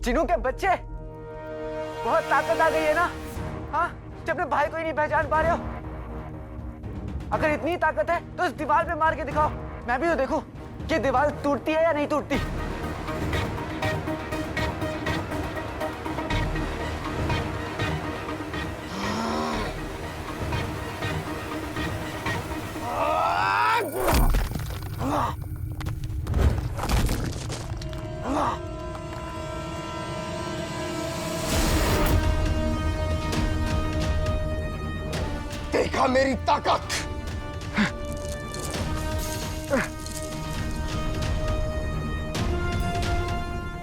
चिनू के बच्चे, बहुत ताकत आ गई है ना? हाँ, जब अपने भाई को ही नहीं पहचान पा रहे हो। अगर इतनी ताकत है तो इस दीवार पे मार के दिखाओ, मैं भी तो देखूं कि दीवार टूटती है या नहीं टूटती। देखा मेरी ताकत?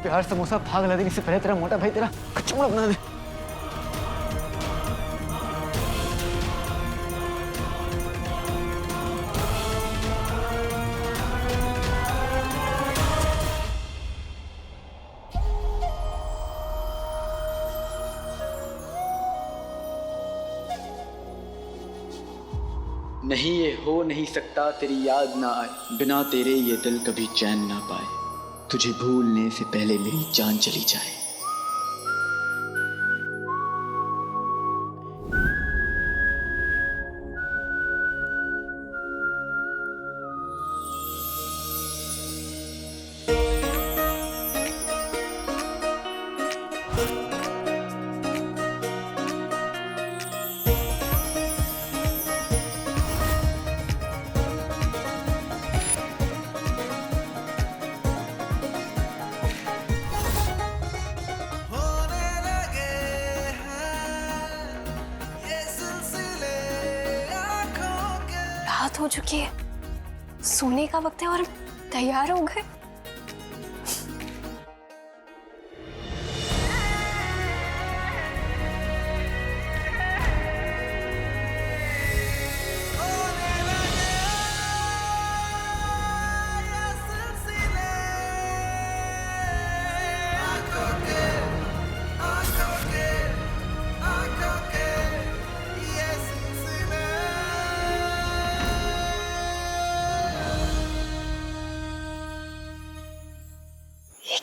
प्यार समोसा भाग ला देने से पहले तेरा मोटा भाई तेरा कचौड़ा बना दे। नहीं ये हो नहीं सकता तेरी याद ना आए, बिना तेरे ये दिल कभी चैन ना पाए, तुझे भूलने से पहले मेरी जान चली जाए। रात हो चुकी है, सोने का वक्त है और तैयार हो गए।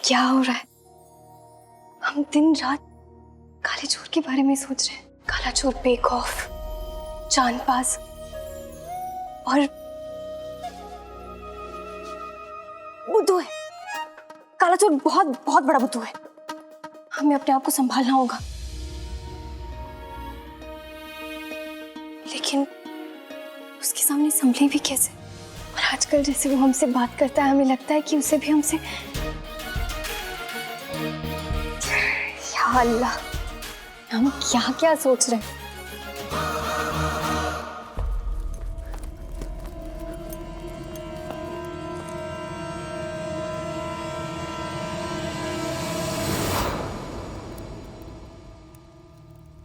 क्या हो रहा है? हम दिन रात काले चोर के बारे में सोच रहे हैं। काला चोर, बेक ऑफ, चांदबाज और बुद्धू है। काला चोर बहुत बहुत बड़ा बुद्धू है। हमें अपने आप को संभालना होगा। लेकिन उसके सामने संभले भी कैसे? और आजकल जैसे वो हमसे बात करता है, हमें लगता है कि उसे भी हमसे। या अल्लाह, हम क्या क्या सोच रहे हैं।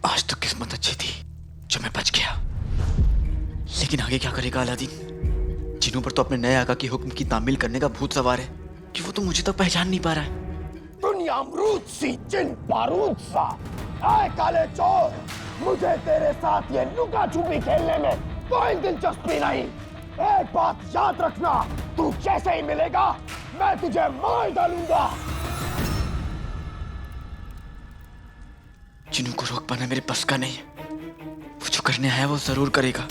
आज तो किस्मत अच्छी थी जो मैं बच गया, लेकिन आगे क्या करेगा अलादीन? जिनों पर तो अपने नए आका की हुक्म की तामील करने का भूत सवार है कि वो तो मुझे तक पहचान नहीं पा रहा है। दुनिया अमरूद सी, जिन बारूद सा। आए काले चोर, मुझे तेरे साथ ये लुका छुपी खेलने में कोई दिलचस्पी नहीं। एक बात याद रखना, तू जैसे ही मिलेगा मैं तुझे मार डालूंगा। जिनों को रोक पाना मेरे बस का नहीं है। वो जो करने आया वो जरूर करेगा।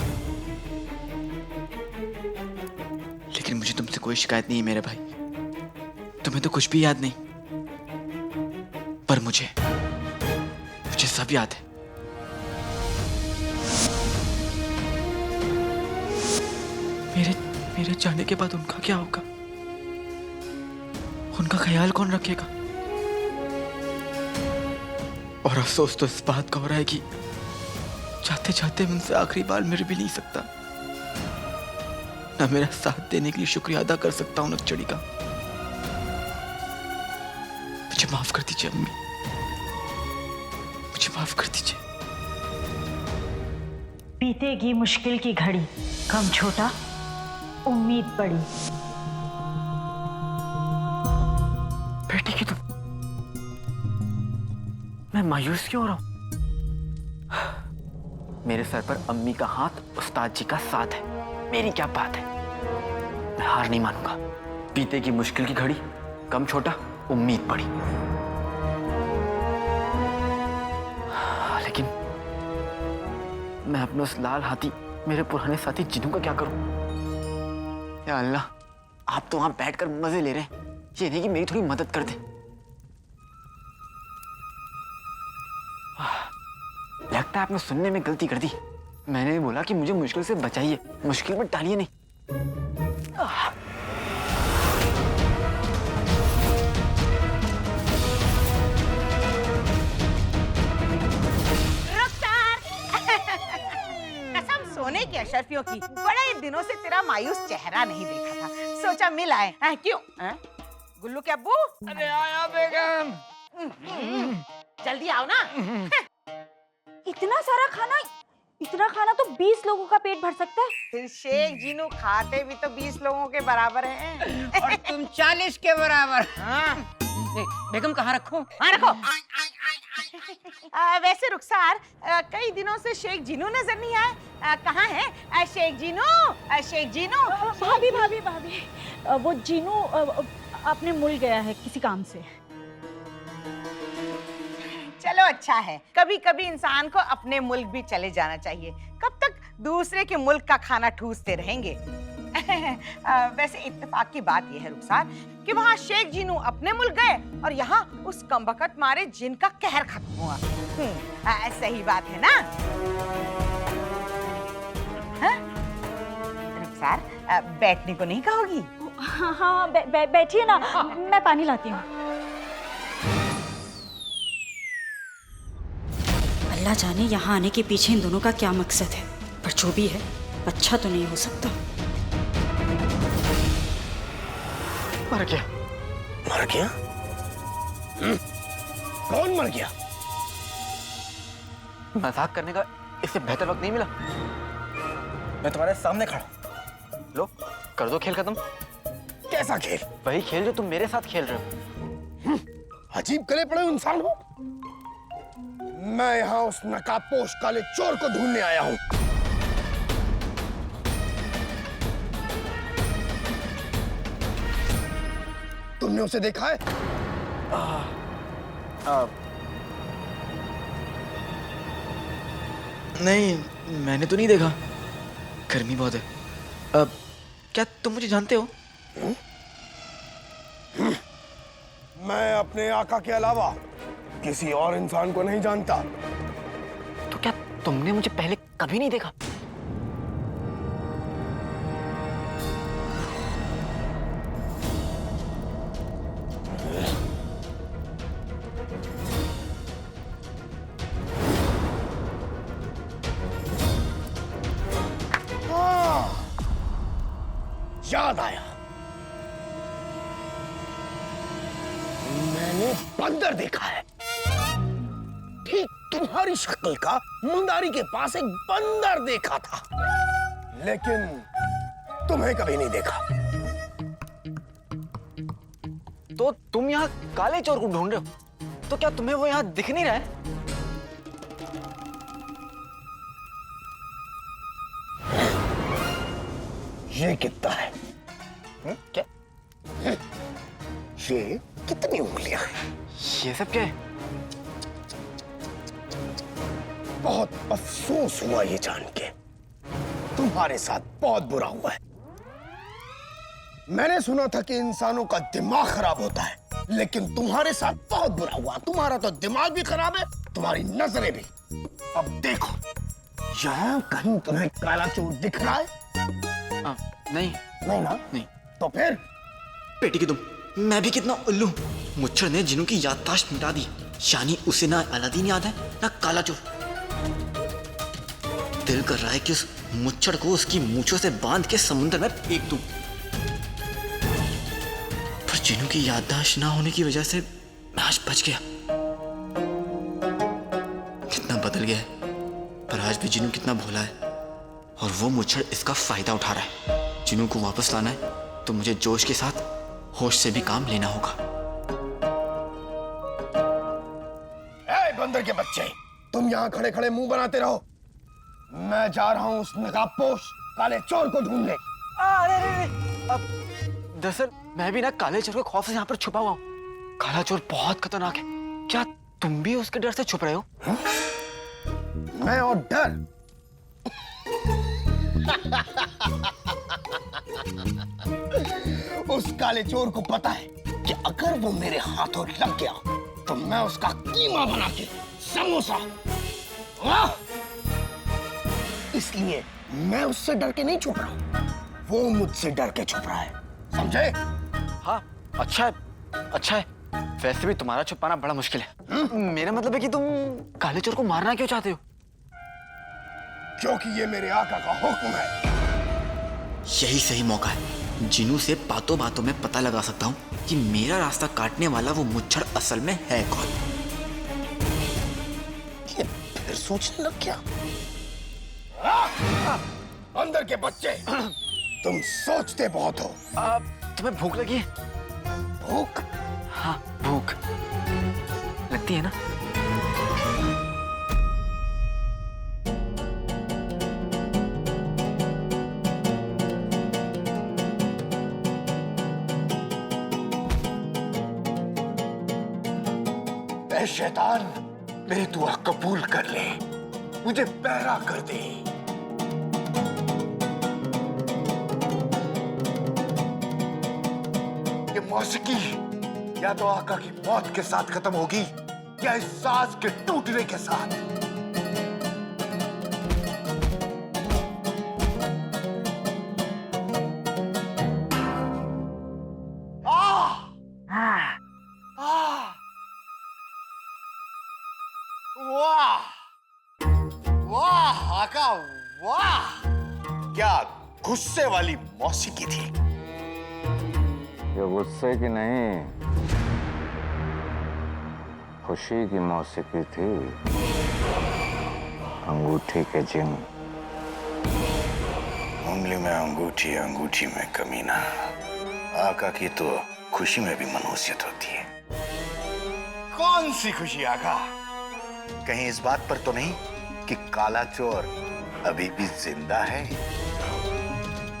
लेकिन मुझे तुमसे कोई शिकायत नहीं है मेरे भाई। तुम्हें तो कुछ भी याद नहीं, पर मुझे सब याद है। मेरे जाने के बाद उनका क्या होगा? उनका ख्याल कौन रखेगा? और अफसोस तो इस बात का हो रहा है कि चाहते चाहते उनसे आखिरी बार मिल भी नहीं सकता, ना मेरा साथ देने के लिए शुक्रिया अदा कर सकता हूं नक्चड़ी का। मुझे माफ कर दीजिए अम्मी, मुझे माफ कर दीजिए। बीतेगी मुश्किल की घड़ी, कम छोटा उम्मीद बड़ी। बेटी की तो मैं मायूस क्यों हो रहा हूं? मेरे सर पर अम्मी का हाथ, उस्ताद जी का साथ है। मेरी क्या बात है? मैं हार नहीं मानूंगा। बीतेगी मुश्किल की घड़ी, कम छोटा उम्मीद बड़ी। मैं अपने उस लाल हाथी मेरे पुराने साथी जिन्नू का क्या करूं? या अल्लाह, आप तो वहां बैठकर मजे ले रहे हैं, ये नहीं कि मेरी थोड़ी मदद कर दे। लगता है आपने सुनने में गलती कर दी। मैंने बोला कि मुझे मुश्किल से बचाइए, मुश्किल में डालिए नहीं। कसम सोने की अशर्फियों की, बड़े दिनों से तेरा मायूस चेहरा नहीं देखा था, सोचा मिल आए। क्यों गुल्लू के अब्बू? अरे आया बेगम। जल्दी आओ ना। इतना खाना तो 20 लोगों का पेट भर सकता है। फिर शेख जीनू खाते भी तो 20 लोगों के बराबर हैं। और तुम 40 के बराबर। बेगम कहाँ रखो? हाँ रखो। वैसे रुखसार, कई दिनों से शेख जीनू नजर नहीं आए, कहाँ है शेख जीनू? शेख जीनू। भाभी वो जीनू अपने मुल्क गया है किसी काम से। चलो अच्छा है, कभी कभी इंसान को अपने मुल्क भी चले जाना चाहिए। कब तक दूसरे के मुल्क का खाना ठूसते रहेंगे? वैसे इत्तेफाक की बात यह है रुखसार कि वहाँ शेख जीनू अपने मुल्क गए और यहाँ उस कमबख्त मारे जिन का कहर खत्म हुआ। सही बात है ना? रुखसार, बैठने को नहीं कहोगी? हाँ बैठिए ना, मैं पानी लाती हूँ। अल्लाह जाने यहाँ आने के पीछे इन दोनों का क्या मकसद है, पर जो भी है अच्छा तो नहीं हो सकता। मर गया। मर गया? कौन मर गया? मजाक करने का इससे बेहतर वक्त नहीं मिला। मैं तुम्हारे सामने खड़ा, लो कर दो खेल खत्म। कैसा खेल? वही खेल जो तुम मेरे साथ खेल रहे हो। अजीब गले पड़े इंसान हो। मैं यहाँ उस नकाबपोश काले चोर को ढूंढने आया हूँ। तुमने उसे देखा है? नहीं, मैंने तो नहीं देखा। गर्मी बहुत है। क्या तुम मुझे जानते हो? मैं अपने आका के अलावा किसी और इंसान को नहीं जानता। तो क्या तुमने मुझे पहले कभी नहीं देखा? हाँ, याद आया। मैंने बंदर देखा है। ठीक तुम्हारी शक्ल का मुंदारी के पास एक बंदर देखा था, लेकिन तुम्हें कभी नहीं देखा। तो तुम यहाँ काले चोर को ढूंढ रहे हो, तो क्या तुम्हें वो यहाँ दिख नहीं रहा है? ये कितना है? क्या? ये कितनी उंगलियां हैं? ये सब क्या है? बहुत अफसोस हुआ ये जान के, तुम्हारे साथ बहुत बुरा हुआ है। मैंने सुना था कि इंसानों का दिमाग खराब होता है, लेकिन तुम्हारे साथ बहुत बुरा हुआ। तुम्हारा तो दिमाग भी खराब है, तुम्हारी नजरें भी। अब देखो, यहाँ कहीं तुम्हें काला चोर दिख रहा है? नहीं। नहीं ना? नहीं। तो फिर? पेटी की तुम, मैं भी कितना उल्लू। मुच्छर ने जिन्हों की याददाश्त मिटा दी, यानी उसे ना अलादीन याद है ना काला चोर। दिल कर रहा है कि उस मुच्छर को उसकी मूंछों से बांध के समुद्र में फेंक दूं, पर जिन्हों की याददाश्त ना होने की वजह से मैं आज बच गया। कितना बदल गया है, पर आज भी जिन्हों कितना भोला है, और वो मुच्छर इसका फायदा उठा रहा है। जिन्हों को वापस लाना है तो मुझे जोश के साथ होश से भी काम लेना होगा। ए बंदर के बच्चे, तुम यहाँ खड़े खड़े मुंह बनाते रहो। मैं जा रहा हूँ उस नकाबपोश काले चोर को ढूंढने। दरअसल मैं भी ना काले चोर के खौफ से यहाँ पर छुपा हुआ हूँ। काला चोर बहुत खतरनाक है। क्या तुम भी उसके डर से छुप रहे हो? मैं और डर उस काले चोर को पता है कि अगर वो मेरे हाथों लग गया तो मैं उसका कीमा बना के समोसा। हाँ? इसलिए मैं उससे डर के नहीं छुप रहा, वो मुझसे डर के छुप रहा है, समझे? हाँ, अच्छा है। वैसे भी तुम्हारा छुपाना बड़ा मुश्किल है। मेरा मतलब है कि तुम काले चोर को मारना क्यों चाहते हो? क्योंकि ये मेरे आका का हुक्म है। यही सही मौका है। जिनू से बातों बातों में पता लगा सकता हूँ कि मेरा रास्ता काटने वाला वो मुच्छड़ असल में है कौन। ये फिर सोचने लग गया। अंदर के बच्चे, तुम सोचते बहुत हो। तुम्हें भूख लगी है? भूख? हाँ, भूख लगती है ना? ऐ शैतान, मेरी दुआ कबूल कर ले, मुझे पैरा कर दे। ये मौसीकी या तो आका की मौत के साथ खत्म होगी या इस सांस के टूटने के साथ। वाह वाह आका, वाह क्या गुस्से वाली मौसीकी थी। ये गुस्से की नहीं, खुशी की मौसीकी थी। अंगूठी के जिन, उंगली में अंगूठी, अंगूठी में कमीना। आका की तो खुशी में भी मनहूसियत होती है। कौन सी खुशी आका? कहीं इस बात पर तो नहीं कि काला चोर अभी भी जिंदा है?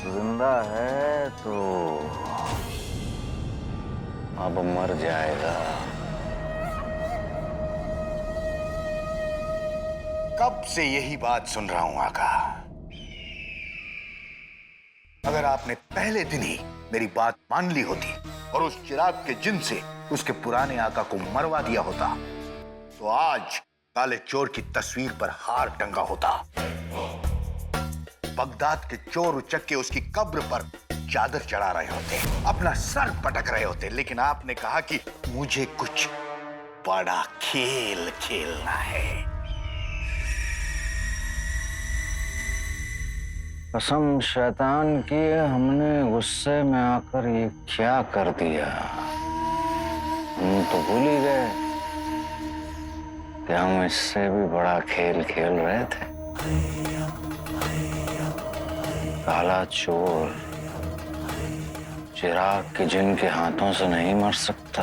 जिंदा है तो अब मर जाएगा। कब से यही बात सुन रहा हूं आका। अगर आपने पहले दिन ही मेरी बात मान ली होती और उस चिराग के जिन से उसके पुराने आका को मरवा दिया होता तो आज काले चोर की तस्वीर पर हार टंगा होता। बगदाद के चोर उचक के उसकी कब्र पर चादर चढ़ा रहे होते, अपना सर पटक रहे होते, लेकिन आपने कहा कि मुझे कुछ बड़ा खेल खेलना है। कसम शैतान की, हमने गुस्से में आकर ये क्या कर दिया। हम तो भूल ही गए कि हम इससे भी बड़ा खेल खेल रहे थे। काला चोर चिराग के जिन के हाथों से नहीं मर सकता,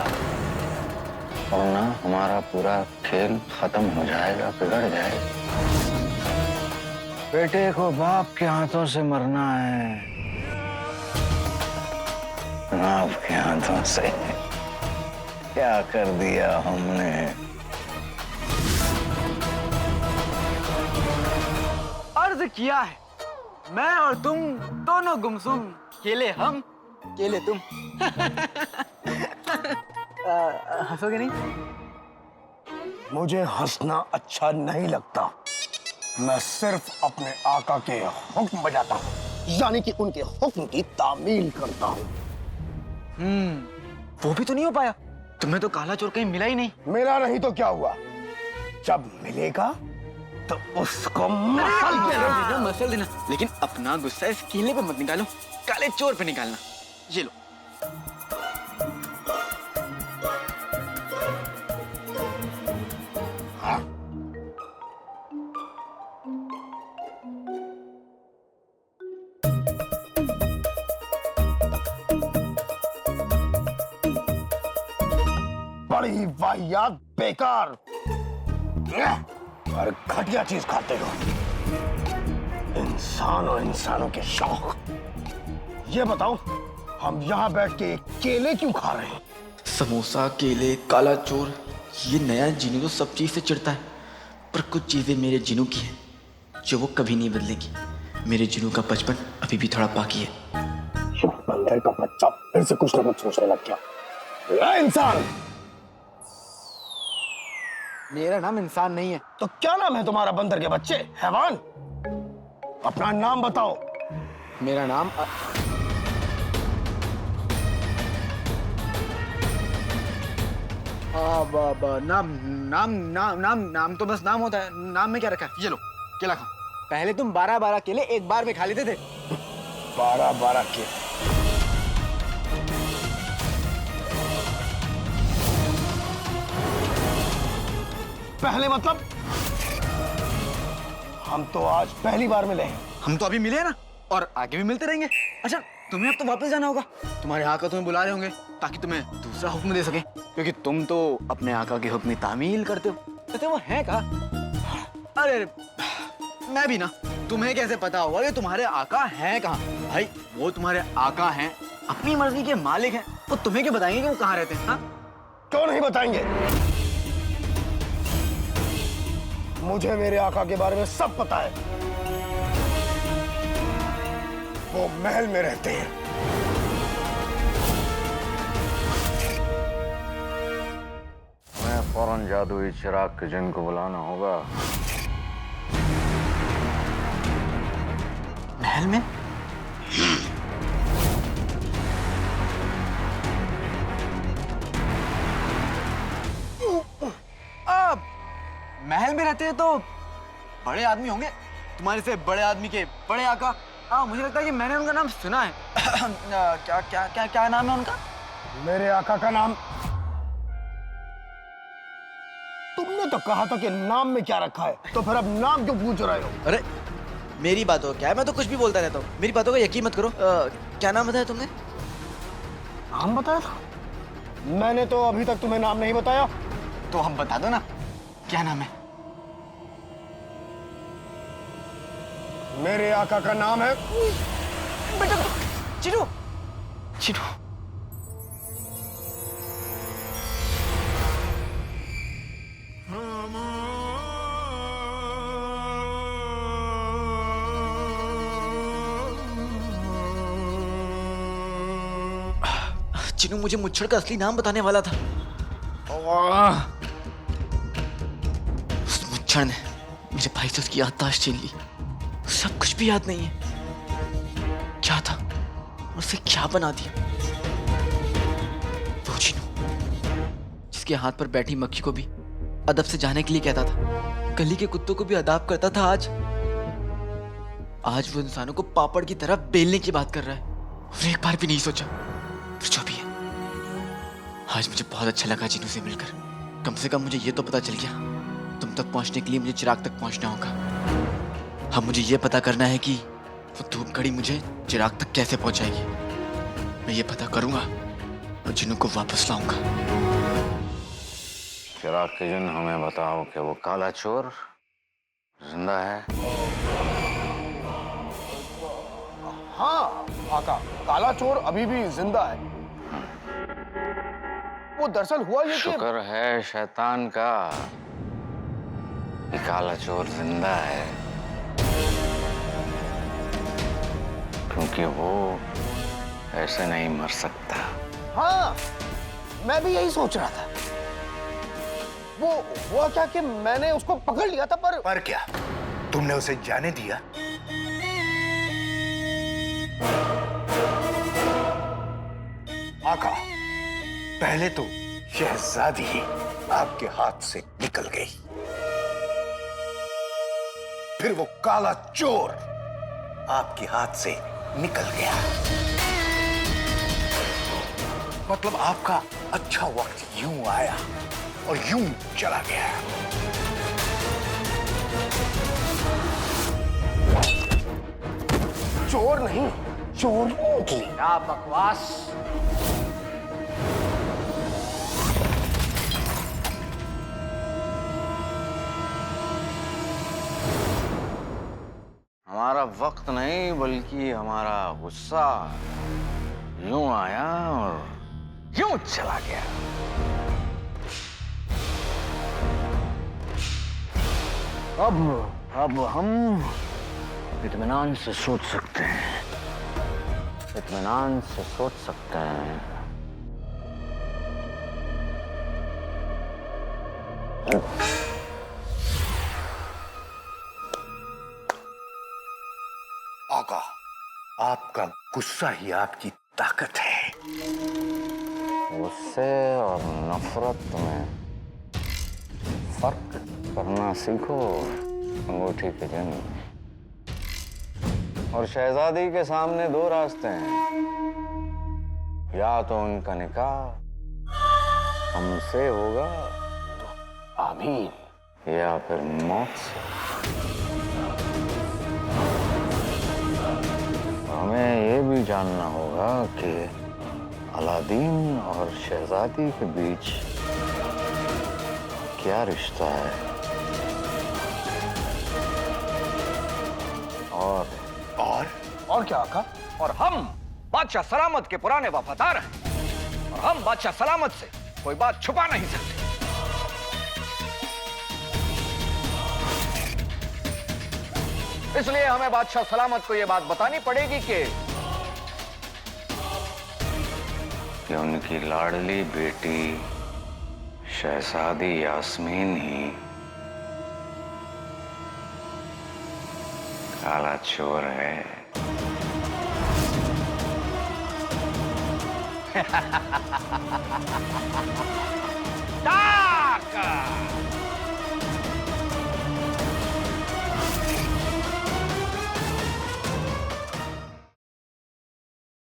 और ना हमारा पूरा खेल खत्म हो जाएगा, बिगड़ जाएगा। बेटे को बाप के हाथों से मरना है, बाप के हाथों से। क्या कर दिया हमने। अर्ज किया है, मैं और तुम दोनों गुमसुम, केले हम केले तुम। हंसोगे नहीं? मुझे हंसना अच्छा नहीं लगता। मैं सिर्फ अपने आका के हुक्म बजाता हूँ, यानी कि उनके हुक्म की तामील करता हूँ। वो भी तो नहीं हो पाया। तुम्हें तो काला चोर कहीं मिला ही नहीं। मिला नहीं तो क्या हुआ, जब मिलेगा तो उसको मसल देना, लेकिन अपना गुस्सा इस केले पे मत निकालो, काले चोर पे निकालना। ये लो। हाँ? बड़ी वाहियात, बेकार और घटिया चीज खाते हो। इंसान और इंसानों के शौक। ये बताओ, हम यहाँ बैठ के केले क्यों खा रहे हैं? समोसा, केले, काला चोर, ये नया जिनू तो सब चीज से चिढ़ता है, पर कुछ चीजें मेरे जिनू की हैं जो वो कभी नहीं बदलेगी। मेरे जिनू का बचपन अभी भी थोड़ा बाकी है। ये बंदर का बच्चा फिर से कुछ ना कुछ सोचने लग गया। ए इंसान! मेरा नाम इंसान नहीं है। तो क्या नाम है तुम्हारा बंदर के बच्चे? हैवान! अपना नाम बताओ। मेरा नाम नाम नाम नाम नाम नाम तो बस नाम होता है। नाम में क्या रखा है? ये लो केला खाओ। पहले तुम 12-12 केले एक बार में खा लेते थे। 12-12 के पहले मतलब हम तो आज पहली बार मिले हैं। हम तो अभी मिले हैं ना, और आगे भी मिलते रहेंगे। अच्छा, तुम्हें अब तो वापस जाना होगा। तुम्हारे आका तुम्हें बुला रहे होंगे ताकि तुम्हें दूसरा हुक्म दे सके, क्योंकि तुम तो अपने आका के हुक्म तामील करते हो। कहते वो है कहाँ? अरे मैं भी ना, तुम्हें कैसे पता होगा कि तुम्हारे आका हैं कहाँ? भाई वो तुम्हारे आका हैं, अपनी मर्जी के मालिक हैं, वो तुम्हें क्या बताएंगे कि वो कहाँ रहते हैं? हाँ? क्यों नहीं बताएंगे? मुझे मेरे आका के बारे में सब पता है। वो महल में रहते हैं। मैं फौरन जादुई चिराग के जिन को बुलाना होगा। महल में? महल में रहते हैं तो बड़े आदमी होंगे, तुम्हारे से बड़े आदमी के बड़े आका। मुझे लगता है कि मैंने उनका नाम सुना है। क्या क्या क्या क्या नाम है उनका? मेरे आका का नाम? तुमने तो कहा था कि नाम में क्या रखा है, तो फिर अब नाम क्यों पूछ रहे हो? अरे मेरी बातों का क्या है, मैं तो कुछ भी बोलता रहता हूँ। मेरी बातों का यकीन मत करो। क्या नाम बताया तुमने? नाम बताया था? मैंने तो अभी तक तुम्हें नाम नहीं बताया। तो हम बता दो ना, क्या नाम है? मेरे आका का नाम है बेटा चिरू। चिरू चिनू मुझे मुच्छड़ का असली नाम बताने वाला था। उस मुच्छड़ ने मुझे भाई से उसकी याददाश्त छीन ली। सब कुछ भी याद नहीं है। क्या था, उसे क्या बना दिया? वो चिनू जिसके हाथ पर बैठी मक्खी को भी अदब से जाने के लिए कहता था, गली के कुत्तों को भी अदाब करता था, आज वो इंसानों को पापड़ की तरह बेलने की बात कर रहा है। और एक बार भी नहीं सोचा। फिर जो भी है, आज मुझे बहुत अच्छा लगा चिनू से मिलकर। कम से कम मुझे ये तो पता चल गया, तुम तक पहुंचने के लिए मुझे चिराग तक पहुंचना होगा। अब मुझे ये पता करना है कि वो धूप घड़ी मुझे चिराग तक कैसे पहुंचाएगी। मैं ये पता करूंगा और चिनू को वापस लाऊंगा। चिराग के जिन, हमें बताओ कि वो काला चोर जिंदा है? हाँ आका, काला चोर अभी भी जिंदा है। वो दरअसल हुआ ये कि शुक्र है शैतान का कि काला चोर जिंदा है, क्योंकि वो ऐसे नहीं मर सकता। हाँ, मैं भी यही सोच रहा था। वो हुआ क्या कि मैंने उसको पकड़ लिया था, पर क्या तुमने उसे जाने दिया? आका, पहले तो शहजादी ही आपके हाथ से निकल गई, फिर वो काला चोर आपके हाथ से निकल गया। मतलब आपका अच्छा वक्त यूं आया और यूं चला गया। चोर नहीं, चोर निकली। क्या बकवास। हमारा वक्त नहीं बल्कि हमारा गुस्सा यूं आया और यूं चला गया। अब हम इत्मीनान से सोच सकते हैं, इत्मीनान से सोच सकते हैं। आका, आपका गुस्सा ही आपकी ताकत है। गुस्से और नफरत में फर्क करना सीखो अंगूठी के जंग। और शहजादी के सामने दो रास्ते हैं, या तो उनका निकाह हमसे होगा, आमीन, या फिर मौत से। हमें ये भी जानना होगा कि अलादीन और शहजादी के बीच क्या रिश्ता है, और क्या आका? और हम बादशाह सलामत के पुराने वफादार हैं, और हम बादशाह सलामत से कोई बात छुपा नहीं सकते। इसलिए हमें बादशाह सलामत को यह बात बतानी पड़ेगी कि उनकी लाडली बेटी शहजादी यास्मीन ही काला चोर है। ताक!